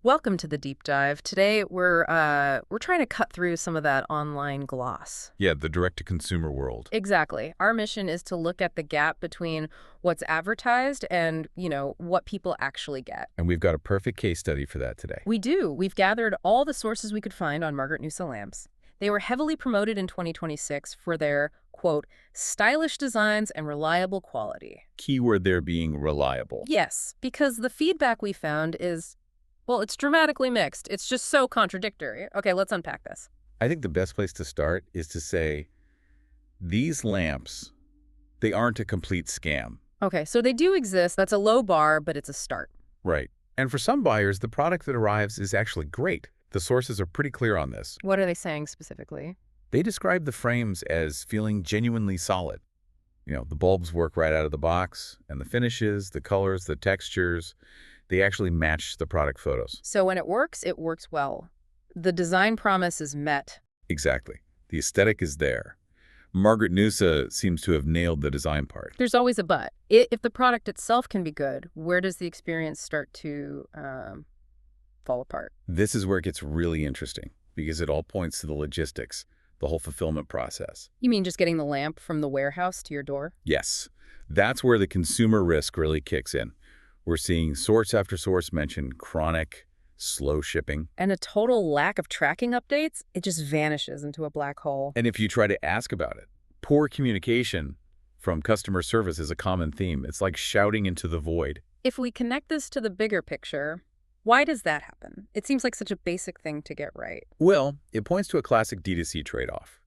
Welcome to the deep dive. Today we're trying to cut through some of that online gloss. Yeah, the direct-to-consumer world. Exactly. Our mission is to look at the gap between what's advertised and, what people actually get. And we've got a perfect case study for that today. We do. We've gathered all the sources we could find on Margaret Noosa lamps. They were heavily promoted in 2026 for their, quote, stylish designs and reliable quality. Keyword there being reliable. Yes, because the feedback we found is, well, it's dramatically mixed. It's just so contradictory. Okay, let's unpack this. I think the best place to start is to say, these lamps, they aren't a complete scam. Okay, so they do exist. That's a low bar, but it's a start. Right. And for some buyers, the product that arrives is actually great. The sources are pretty clear on this. What are they saying specifically? They describe the frames as feeling genuinely solid. The bulbs work right out of the box, and the finishes, the colors, the textures, they actually match the product photos. So when it works well. The design promise is met. Exactly. The aesthetic is there. Margaret Noosa seems to have nailed the design part. There's always a but. If the product itself can be good, where does the experience start to fall apart? This is where it gets really interesting because it all points to the logistics, the whole fulfillment process. You mean just getting the lamp from the warehouse to your door? Yes, that's where the consumer risk really kicks in. We're seeing source after source mention chronic, slow shipping. And a total lack of tracking updates? It just vanishes into a black hole. And if you try to ask about it, poor communication from customer service is a common theme. It's like shouting into the void. If we connect this to the bigger picture, why does that happen? It seems like such a basic thing to get right. Well, it points to a classic D2C trade-off.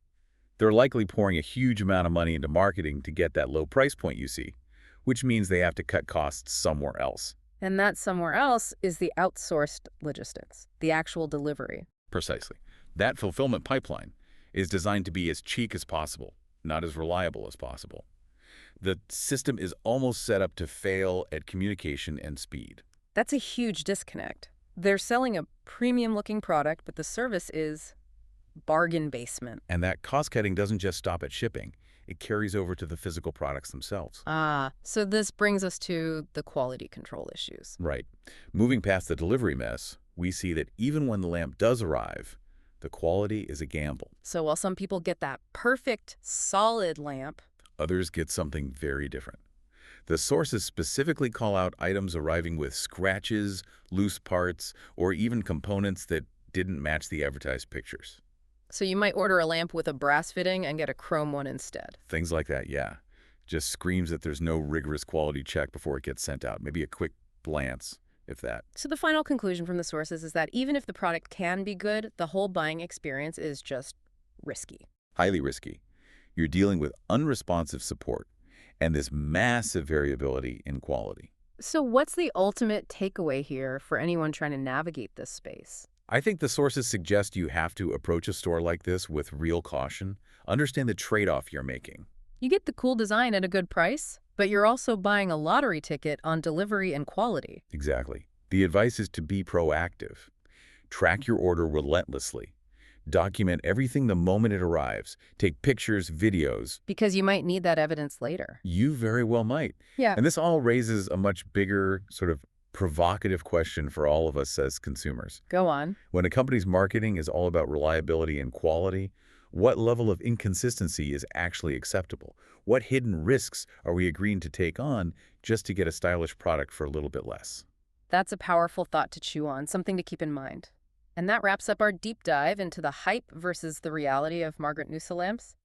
They're likely pouring a huge amount of money into marketing to get that low price point you see, which means they have to cut costs somewhere else. And that somewhere else is the outsourced logistics, the actual delivery. Precisely. That fulfillment pipeline is designed to be as cheap as possible, not as reliable as possible. The system is almost set up to fail at communication and speed. That's a huge disconnect. They're selling a premium-looking product, but the service is bargain basement. And that cost-cutting doesn't just stop at shipping. It carries over to the physical products themselves. So this brings us to the quality control issues. Right. Moving past the delivery mess, we see that even when the lamp does arrive, the quality is a gamble. So while some people get that perfect, solid lamp, others get something very different. The sources specifically call out items arriving with scratches, loose parts, or even components that didn't match the advertised pictures. So you might order a lamp with a brass fitting and get a chrome one instead. Things like that, yeah. Just screams that there's no rigorous quality check before it gets sent out. Maybe a quick glance, if that. So the final conclusion from the sources is that even if the product can be good, the whole buying experience is just risky. Highly risky. You're dealing with unresponsive support and this massive variability in quality. So what's the ultimate takeaway here for anyone trying to navigate this space? I think the sources suggest you have to approach a store like this with real caution. Understand the trade-off you're making. You get the cool design at a good price, but you're also buying a lottery ticket on delivery and quality. Exactly. The advice is to be proactive. Track your order relentlessly. Document everything the moment it arrives. Take pictures, videos. Because you might need that evidence later. You very well might. Yeah. And this all raises a much bigger sort of provocative question for all of us as consumers. Go on. When a company's marketing is all about reliability and quality, what level of inconsistency is actually acceptable? What hidden risks are we agreeing to take on just to get a stylish product for a little bit less? That's a powerful thought to chew on, something to keep in mind. And that wraps up our deep dive into the hype versus the reality of Margaret Noosa lamps.